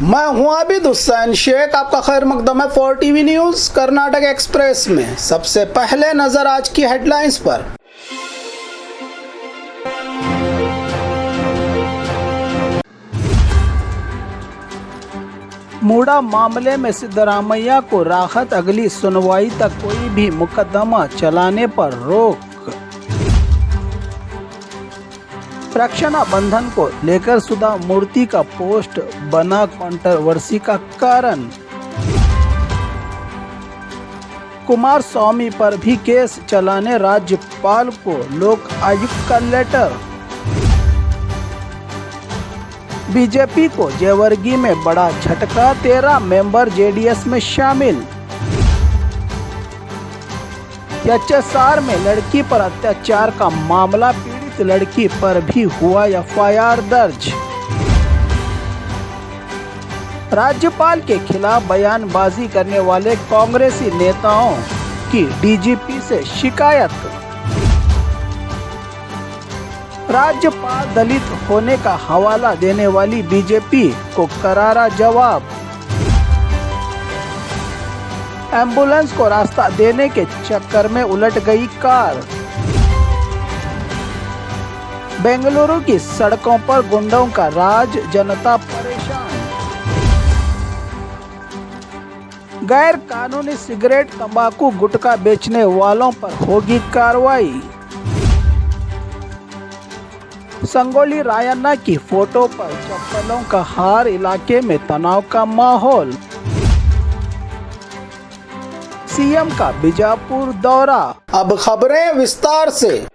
मैं हूं आबिद हुसैन शेख, आपका खैर मकदम है 4 टीवी न्यूज कर्नाटक एक्सप्रेस में। सबसे पहले नजर आज की हेडलाइंस पर। मूडा मामले में सिद्धरामैया को राहत, अगली सुनवाई तक कोई भी मुकदमा चलाने पर रोक। रक्षा बंधन को लेकर सुधा मूर्ति का पोस्ट बना कंट्रोवर्सी का कारण। कुमारस्वामी पर भी केस चलाने राज्यपाल को लोक आयुक्त का लेटर। बीजेपी को जयवर्गीय में बड़ा झटका, 13 मेंबर जेडीएस में शामिल। एचएसआर में लड़की पर अत्याचार का मामला, पीड़ित लड़की पर भी हुआ एफआईआर दर्ज। राज्यपाल के खिलाफ बयानबाजी करने वाले कांग्रेसी नेताओं की डीजीपी से शिकायत। राज्यपाल दलित होने का हवाला देने वाली बीजेपी को करारा जवाब। एम्बुलेंस को रास्ता देने के चक्कर में उलट गई कार। बेंगलुरु की सड़कों पर गुंडों का राज, जनता परेशान। गैर कानूनी सिगरेट, तंबाकू, गुटखा बेचने वालों पर होगी कार्रवाई। संगोली रायन्ना की फोटो पर चप्पलों का हार, इलाके में तनाव का माहौल। सीएम का बीजापुर दौरा। अब खबरें विस्तार से।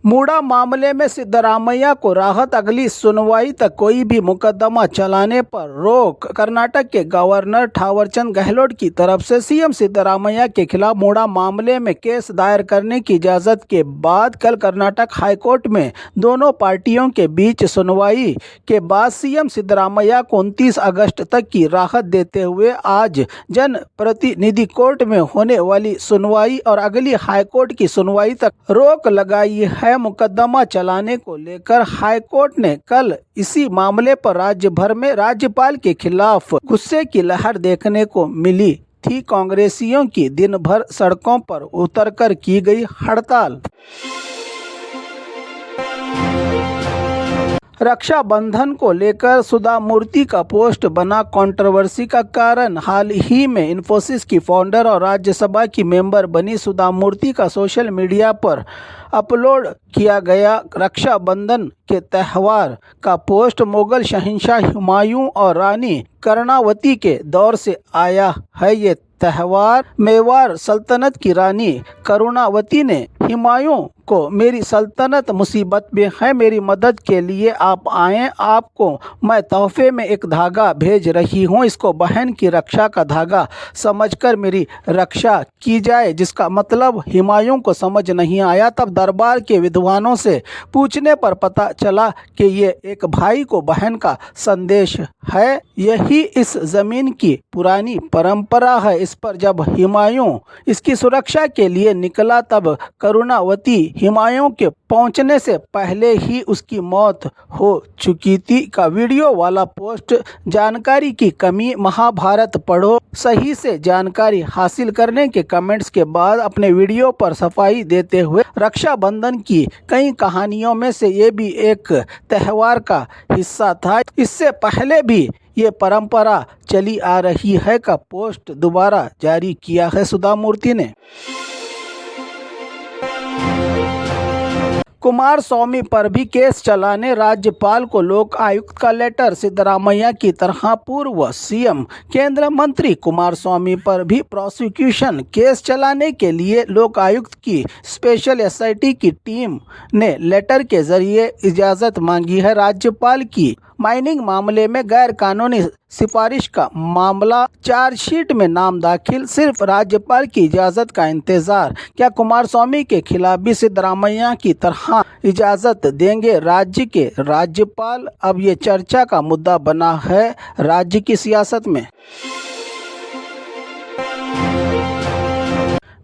मूडा मामले में सिद्धरामैया को राहत, अगली सुनवाई तक कोई भी मुकदमा चलाने पर रोक। कर्नाटक के गवर्नर थावरचंद गहलोत की तरफ से सीएम सिद्धरामैया के खिलाफ मूडा मामले में केस दायर करने की इजाजत के बाद कल कर्नाटक हाईकोर्ट में दोनों पार्टियों के बीच सुनवाई के बाद सीएम सिद्धरामैया को 29 अगस्त तक की राहत देते हुए आज जन प्रतिनिधि कोर्ट में होने वाली सुनवाई और अगली हाईकोर्ट की सुनवाई तक रोक लगाई है। मुकदमा चलाने को लेकर हाईकोर्ट ने कल इसी मामले पर राज्य भर में राज्यपाल के खिलाफ गुस्से की लहर देखने को मिली थी। कांग्रेसियों की दिन भर सड़कों पर उतरकर की गई हड़ताल। रक्षा बंधन को लेकर सुधा मूर्ति का पोस्ट बना कंट्रोवर्सी का कारण। हाल ही में इन्फोसिस की फाउंडर और राज्यसभा की मेंबर बनी सुधा मूर्ति का सोशल मीडिया पर अपलोड किया गया रक्षा बंधन के त्यौहार का पोस्ट मुगल शहंशाह हुमायूं और रानी कर्णावती के दौर से आया है। ये त्यौहार मेवाड़ सल्तनत की रानी करुणावती ने हुमायूं को मेरी सल्तनत मुसीबत में है, मेरी मदद के लिए आप आएं, आपको मैं तोहफे में एक धागा भेज रही हूं, इसको बहन की रक्षा का धागा समझकर मेरी रक्षा की जाए। जिसका मतलब हुमायूं को समझ नहीं आया। तब दरबार के विद्वानों से पूछने पर पता चला कि ये एक भाई को बहन का संदेश है। यही इस जमीन की पुरानी परंपरा है। इस पर जब हुमायूं इसकी सुरक्षा के लिए निकला तब करुणावती हुमायूं के पहुंचने से पहले ही उसकी मौत हो चुकी थी का वीडियो वाला पोस्ट। जानकारी की कमी, महाभारत पढ़ो, सही से जानकारी हासिल करने के कमेंट्स के बाद अपने वीडियो पर सफाई देते हुए रक्षाबंधन की कई कहानियों में से ये भी एक त्यौहार का हिस्सा था। इससे पहले भी ये परंपरा चली आ रही है का पोस्ट दोबारा जारी किया है सुधा मूर्ति ने। कुमारस्वामी पर भी केस चलाने राज्यपाल को लोक आयुक्त का लेटर। सिद्धरामैया की तरह पूर्व सीएम केंद्र मंत्री कुमारस्वामी पर भी प्रोसिक्यूशन केस चलाने के लिए लोक आयुक्त की स्पेशल एसआईटी की टीम ने लेटर के जरिए इजाज़त मांगी है। राज्यपाल की माइनिंग मामले में गैर कानूनी सिफारिश का मामला, चार्जशीट में नाम दाखिल, सिर्फ राज्यपाल की इजाज़त का इंतजार। क्या कुमारस्वामी के खिलाफ भी सिद्धरामैया की तरह इजाज़त देंगे राज्य के राज्यपाल? अब ये चर्चा का मुद्दा बना है राज्य की सियासत में।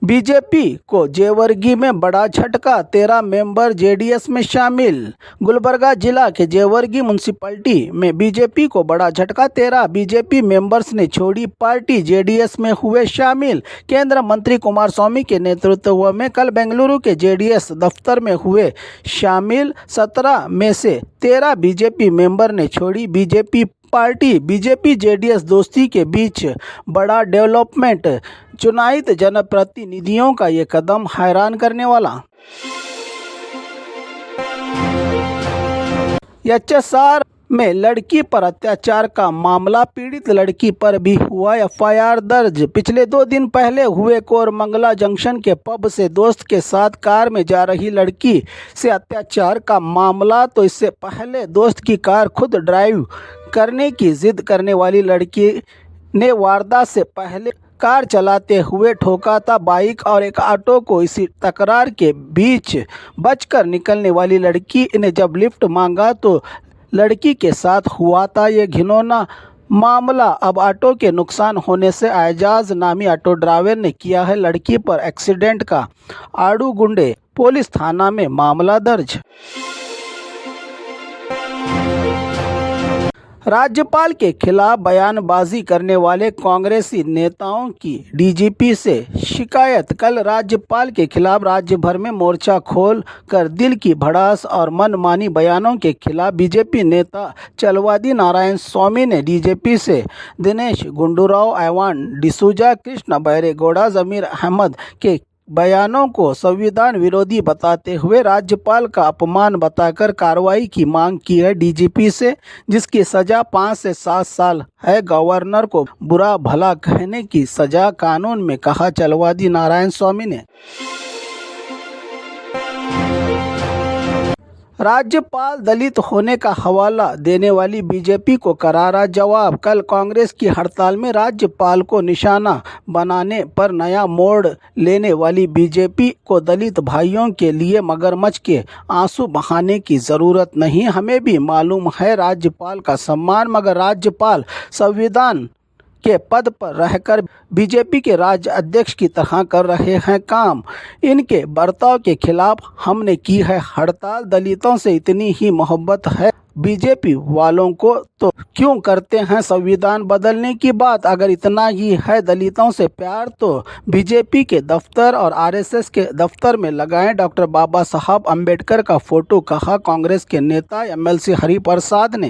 बीजेपी को जेवर्गी में बड़ा झटका, 13 मेंबर जेडीएस में शामिल। गुलबर्गा जिला के जेवर्गी म्यूनसिपैलिटी में बीजेपी को बड़ा झटका, 13 बीजेपी मेंबर्स ने छोड़ी पार्टी, जेडीएस में हुए शामिल। केंद्र मंत्री कुमारस्वामी के नेतृत्व में कल बेंगलुरु के जेडीएस दफ्तर में हुए शामिल 17 में से 13 बीजेपी मेंबर ने छोड़ी बीजेपी पार्टी। बीजेपी जेडीएस दोस्ती के बीच बड़ा डेवलपमेंट, चुनायित जनप्रतिनिधियों का ये कदम हैरान करने वाला। एचएसआर में लड़की पर अत्याचार का मामला, पीड़ित लड़की पर भी हुआ एफआईआर दर्ज। पिछले 2 दिन पहले हुए कोरमंगला जंक्शन के पब से दोस्त के साथ कार में जा रही लड़की से अत्याचार का मामला। तो इससे पहले दोस्त की कार खुद ड्राइव करने की जिद करने वाली लड़की ने वारदात से पहले कार चलाते हुए ठोका था बाइक और एक ऑटो को। इसी तकरार के बीच बचकर निकलने वाली लड़की ने जब लिफ्ट मांगा तो लड़की के साथ हुआ था ये घिनौना मामला। अब ऑटो के नुकसान होने से एजाज नामी ऑटो ड्राइवर ने किया है लड़की पर एक्सीडेंट का आड़ू। गुंडे पुलिस थाना में मामला दर्ज। राज्यपाल के खिलाफ बयानबाजी करने वाले कांग्रेसी नेताओं की डीजीपी से शिकायत। कल राज्यपाल के खिलाफ राज्य भर में मोर्चा खोल कर दिल की भड़ास और मनमानी बयानों के खिलाफ बीजेपी नेता चलवादी नारायण स्वामी ने डीजीपी से दिनेश गुंडूराव, ऐवान डिसूजा, कृष्ण बैरेगौड़ा, जमीर अहमद के बयानों को संविधान विरोधी बताते हुए राज्यपाल का अपमान बताकर कार्रवाई की मांग की है डीजीपी से, जिसकी सजा 5 से 7 साल है। गवर्नर को बुरा भला कहने की सजा कानून में, कहा चलवादी नारायण स्वामी ने। राज्यपाल दलित होने का हवाला देने वाली बीजेपी को करारा जवाब। कल कांग्रेस की हड़ताल में राज्यपाल को निशाना बनाने पर नया मोड़ लेने वाली बीजेपी को दलित भाइयों के लिए मगरमच्छ के आंसू बहाने की जरूरत नहीं। हमें भी मालूम है राज्यपाल का सम्मान, मगर राज्यपाल संविधान के पद पर रहकर बीजेपी के राज्य अध्यक्ष की तरह कर रहे हैं काम। इनके बर्ताव के खिलाफ हमने की है हड़ताल। दलितों से इतनी ही मोहब्बत है बीजेपी वालों को तो क्यों करते हैं संविधान बदलने की बात। अगर इतना ही है दलितों से प्यार तो बीजेपी के दफ्तर और आरएसएस के दफ्तर में लगाएं डॉक्टर बाबा साहब अम्बेडकर का फोटो, कहा कांग्रेस के नेता एमएलसी हरिप्रसाद ने।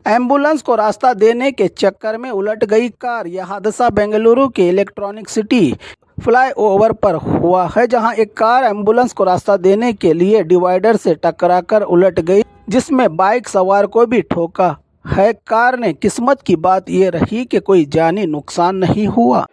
एम्बुलेंस को रास्ता देने के चक्कर में उलट गई कार। यह हादसा बेंगलुरु के इलेक्ट्रॉनिक सिटी फ्लाईओवर पर हुआ है, जहां एक कार एम्बुलेंस को रास्ता देने के लिए डिवाइडर से टकराकर उलट गई, जिसमें बाइक सवार को भी ठोका है कार ने। किस्मत की बात यह रही कि कोई जानी नुकसान नहीं हुआ।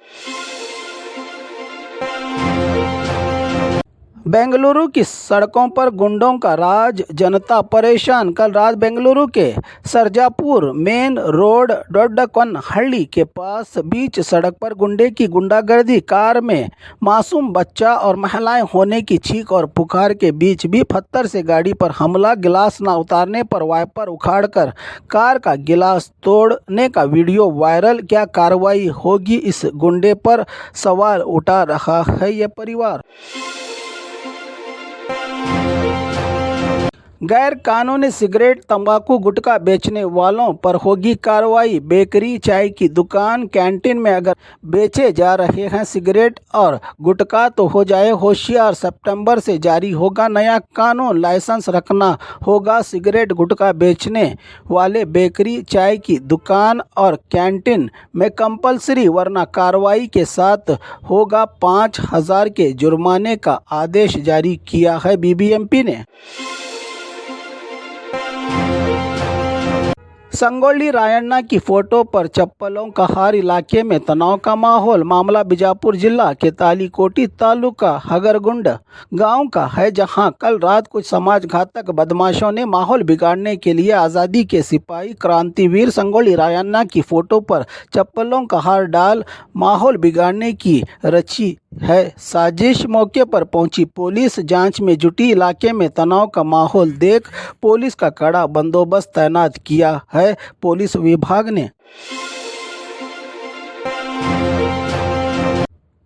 बेंगलुरु की सड़कों पर गुंडों का राज, जनता परेशान। कल रात बेंगलुरु के सरजापुर मेन रोड डोड्डकनहल्ली के पास बीच सड़क पर गुंडे की गुंडागर्दी। कार में मासूम बच्चा और महिलाएं होने की चीख और पुकार के बीच भी पत्थर से गाड़ी पर हमला। गिलास न उतारने पर वाइपर उखाड़कर कार का गिलास तोड़ने का वीडियो वायरल। क्या कार्रवाई होगी इस गुंडे पर, सवाल उठा रहा है यह परिवार। गैर कानूनी सिगरेट, तंबाकू, गुटखा बेचने वालों पर होगी कार्रवाई। बेकरी, चाय की दुकान, कैंटीन में अगर बेचे जा रहे हैं सिगरेट और गुटखा तो हो जाए होशियार। सितंबर से जारी होगा नया कानून, लाइसेंस रखना होगा सिगरेट गुटखा बेचने वाले बेकरी, चाय की दुकान और कैंटीन में कंपलसरी, वरना कार्रवाई के साथ होगा 5,000 के जुर्माने का आदेश जारी किया है बीबीएमपी ने। संगोली रायन्ना की फोटो पर चप्पलों का हार, इलाके में तनाव का माहौल। मामला बीजापुर जिला के तालीकोटी तालुका हगरगुंड गांव का है, जहां कल रात कुछ समाजघातक बदमाशों ने माहौल बिगाड़ने के लिए आज़ादी के सिपाही क्रांतिवीर संगोली रायन्ना की फोटो पर चप्पलों का हार डाल माहौल बिगाड़ने की रची है साजिश। मौके पर पहुंची पुलिस जांच में जुटी। इलाके में तनाव का माहौल देख पुलिस का कड़ा बंदोबस्त तैनात किया है पुलिस विभाग ने।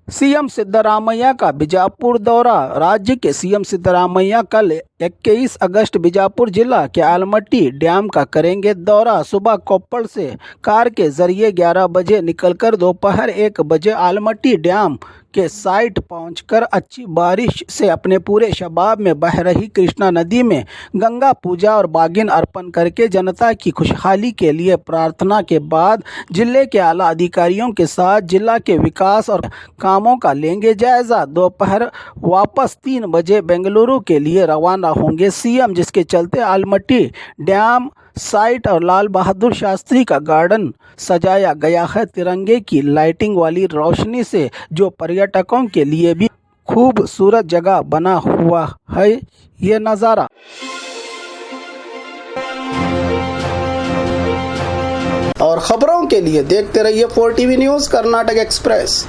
सीएम सिद्धरामैया का बीजापुर दौरा। राज्य के सीएम सिद्धरामैया कल 21 अगस्त बीजापुर जिला के आलमट्टी डैम का करेंगे दौरा। सुबह कोप्पड़ से कार के जरिए 11 बजे निकलकर दोपहर 1 बजे आलमट्टी डैम के साइट पहुंचकर अच्छी बारिश से अपने पूरे शबाब में बह रही कृष्णा नदी में गंगा पूजा और बागिन अर्पण करके जनता की खुशहाली के लिए प्रार्थना के बाद जिले के आला अधिकारियों के साथ जिला के विकास और कामों का लेंगे जायजा। दोपहर वापस 3 बजे बेंगलुरु के लिए रवाना होंगे सीएम, जिसके चलते आलमट्टी डैम साइट और लाल बहादुर शास्त्री का गार्डन सजाया गया है तिरंगे की लाइटिंग वाली रोशनी से, जो पर्यटकों के लिए भी खूबसूरत जगह बना हुआ है ये नज़ारा। और खबरों के लिए देखते रहिए 4 TV न्यूज़ कर्नाटक एक्सप्रेस।